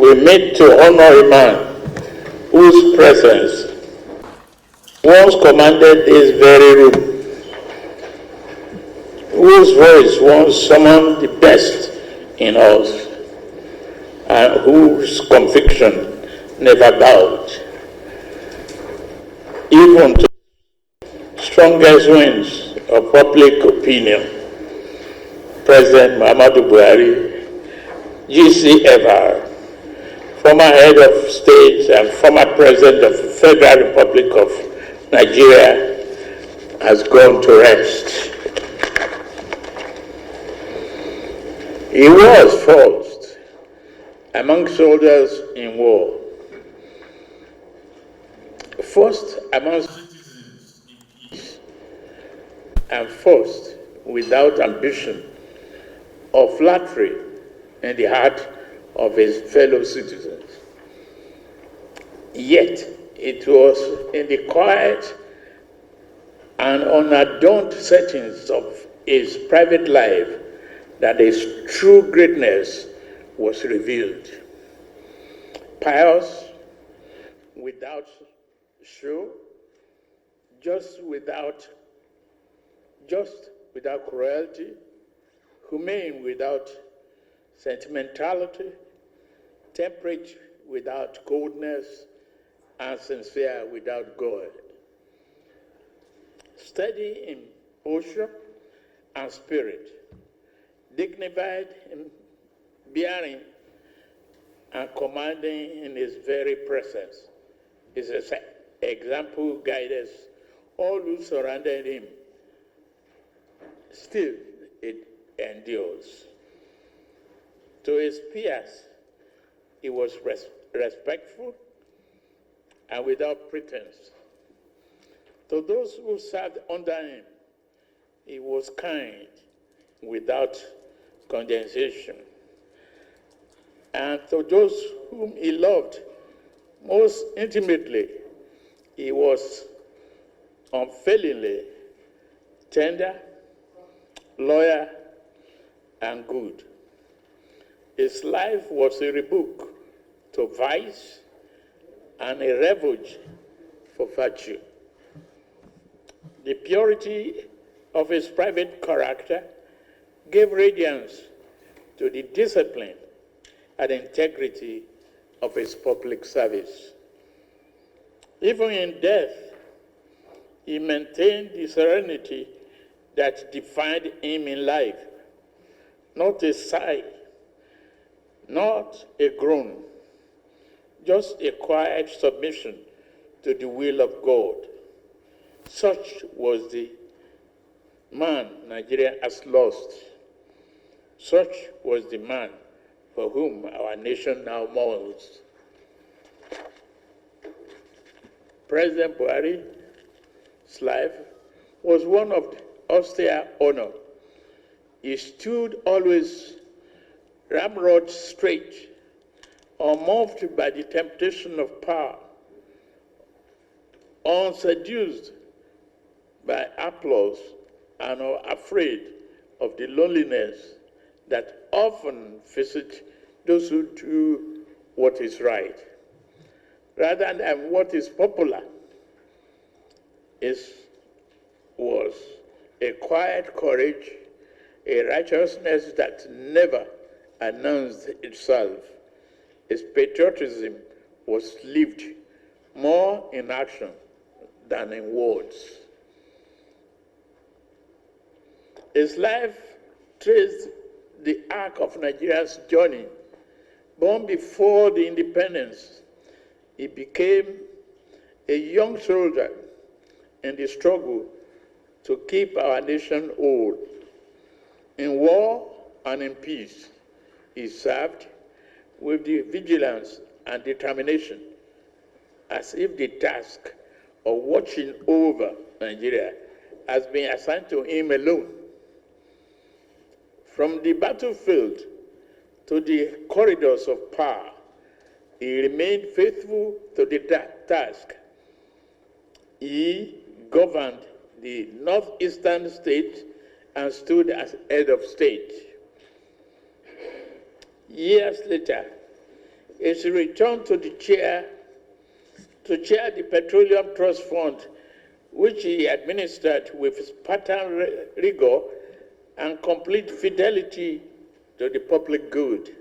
we meet to honor a man whose presence once commanded this very room, whose voice once summoned the best in us, and whose conviction never bowed, even to strongest winds of public opinion. President Muhammadu Buhari, GCFR, former head of state and former president of the Federal Republic of Nigeria, has gone to rest. He was first among soldiers in war, first among citizens in peace, and first without ambition or flattery in the heart of his fellow citizens. Yet it was in the quiet and unadorned settings of his private life that his true greatness was revealed. Pious, without show, just without cruelty, humane without sentimentality, temperate without coldness, and sincere without guile. Steady in posture and spirit, dignified in bearing, and commanding in his very presence. His example guided all who surrounded him. Still, it endures. To his peers, he was respectful and without pretense. To those who served under him, he was kind without condescension. And to those whom he loved most intimately, he was unfailingly tender, loyal, and good. His life was a rebuke to vice and a refuge for virtue. The purity of his private character gave radiance to the discipline and integrity of his public service. Even in death, he maintained the serenity that defined him in life. Not a sigh, not a groan, just a quiet submission to the will of God. Such was the man Nigeria has lost. Such was the man for whom our nation now mourns. President Buhari's life was one of austere honor. He stood always ramrod straight, unmoved by the temptation of power, unseduced by applause, and unafraid of the loneliness that often visits those who do what is right, rather than what is popular. Was a quiet courage, a righteousness that never announced itself. His patriotism was lived more in action than in words. His life traced the arc of Nigeria's journey. Born before the independence, he became a young soldier in the struggle to keep our nation whole. In war and in peace, he served with the vigilance and determination as if the task of watching over Nigeria has been assigned to him alone. From the battlefield to the corridors of power, he remained faithful to the task. He governed the northeastern state and stood as head of state. Years later, is returned to the chair to chair the Petroleum Trust Fund, which he administered with Spartan rigor and complete fidelity to the public good.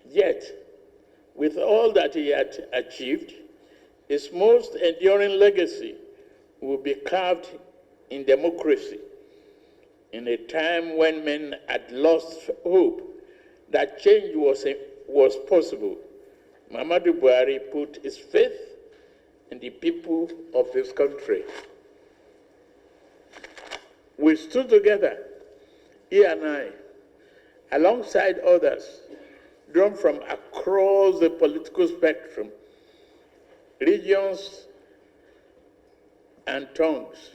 Yet, with all that he had achieved, his most enduring legacy will be carved in democracy, in a time when men had lost hope that change was possible. Muhammadu Buhari put his faith in the people of this country. We stood together, he and I, alongside others, drawn from across the political spectrum, regions and tongues.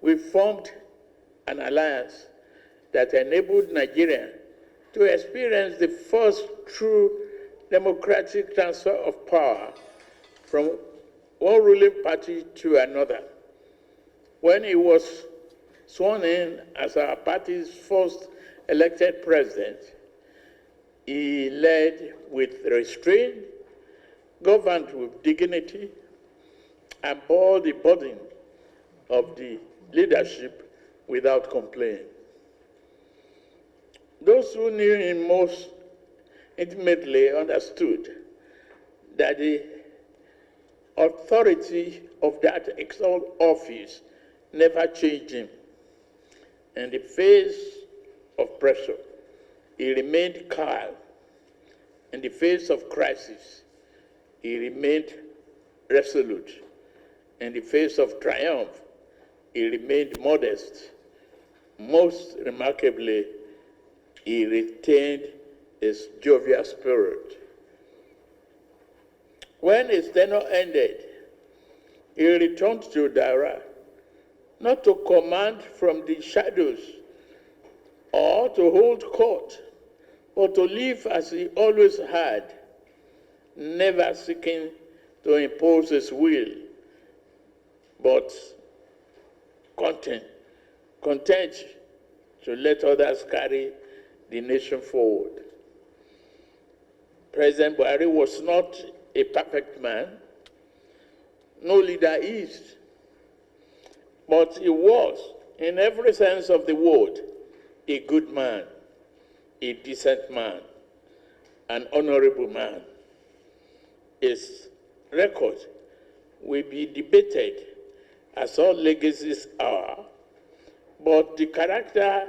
We formed an alliance that enabled Nigeria to experience the first true democratic transfer of power from one ruling party to another. When he was sworn in as our party's first elected president, he led with restraint, governed with dignity, and bore the burden of the leadership without complaint. Those who knew him most intimately understood that the authority of that exalted office never changed him. In the face of pressure, he remained calm. In the face of crisis, he remained resolute. In the face of triumph, he remained modest. Most remarkably, he retained his jovial spirit. When his tenure ended, he returned to Dara, not to command from the shadows or to hold court, but to live as he always had, never seeking to impose his will, but content to let others carry the nation forward. President Buhari was not a perfect man. No leader is. But he was, in every sense of the word, a good man, a decent man, an honorable man. His record will be debated, as all legacies are, but the character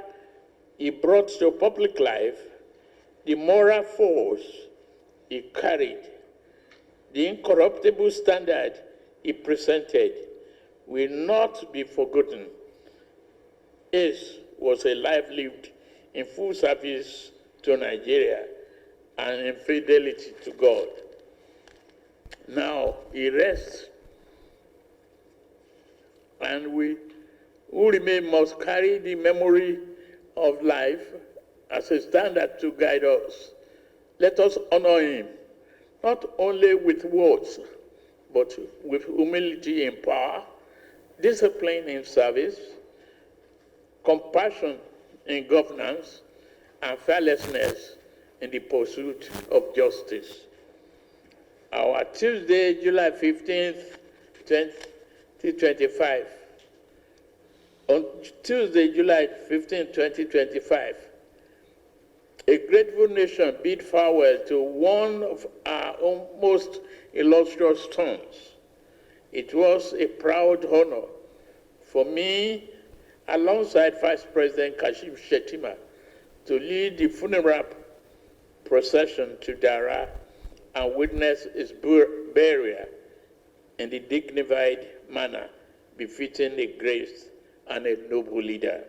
he brought to public life, the moral force he carried, the incorruptible standard he presented will not be forgotten. His was a life lived in full service to Nigeria and in fidelity to God. Now he rests, and we who remain must carry the memory of life as a standard to guide us. Let us honor him, not only with words, but with humility in power, discipline in service, compassion in governance, and fearlessness in the pursuit of justice. Our Tuesday, July 15th, 2025. On Tuesday, July 15, 2025, a grateful nation bid farewell to one of our most illustrious sons. It was a proud honor for me, alongside Vice President Kashim Shettima, to lead the funeral procession to Dara and witness his burial in the dignified manner befitting a great and a noble leader.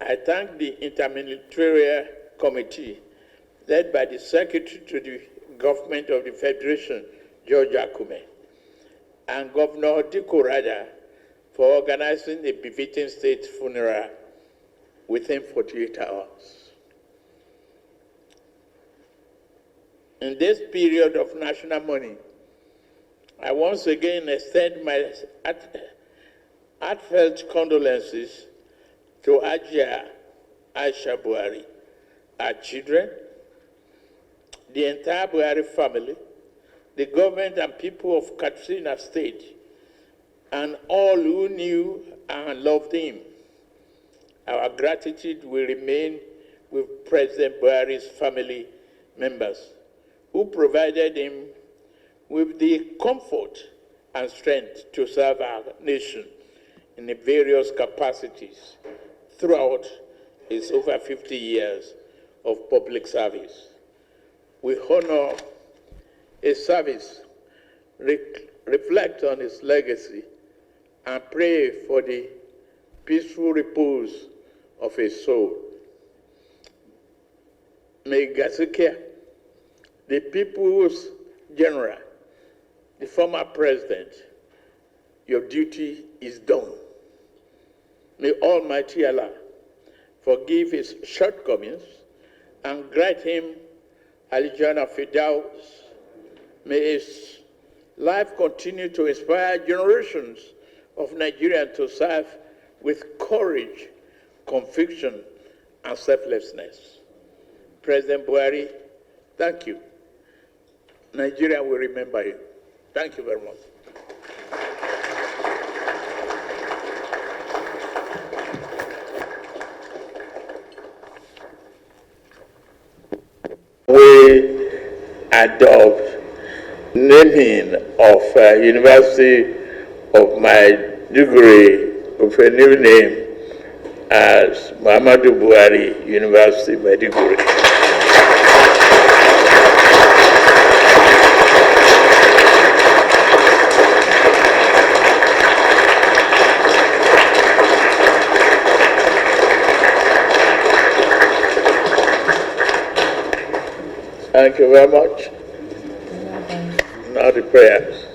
I thank the Interministerial Committee, led by the Secretary to the Government of the Federation, George Akume, and Governor Diko Rada for organizing a befitting state funeral within 48 hours. In this period of national mourning, I once again extend my heartfelt condolences to Ajia Aisha Buhari, our children, the entire Buhari family, the government and people of Katsina State, and all who knew and loved him. Our gratitude will remain with President Buhari's family members, who provided him with the comfort and strength to serve our nation in the various capacities throughout his over 50 years of public service. We honor his service, reflect on his legacy, and pray for the peaceful repose of his soul. May Gasukia, the people's general, the former president, your duty is done. May Almighty Allah forgive his shortcomings and grant him Al-Jannah Firdaus. May his life continue to inspire generations of Nigerians to serve with courage, conviction, and selflessness. President Buhari, thank you. Nigeria will remember you. Thank you very much. We adopt naming of University of Maiduguri with a new name as Muhammadu Buhari University, Maiduguri. Thank you very much. Now the prayers.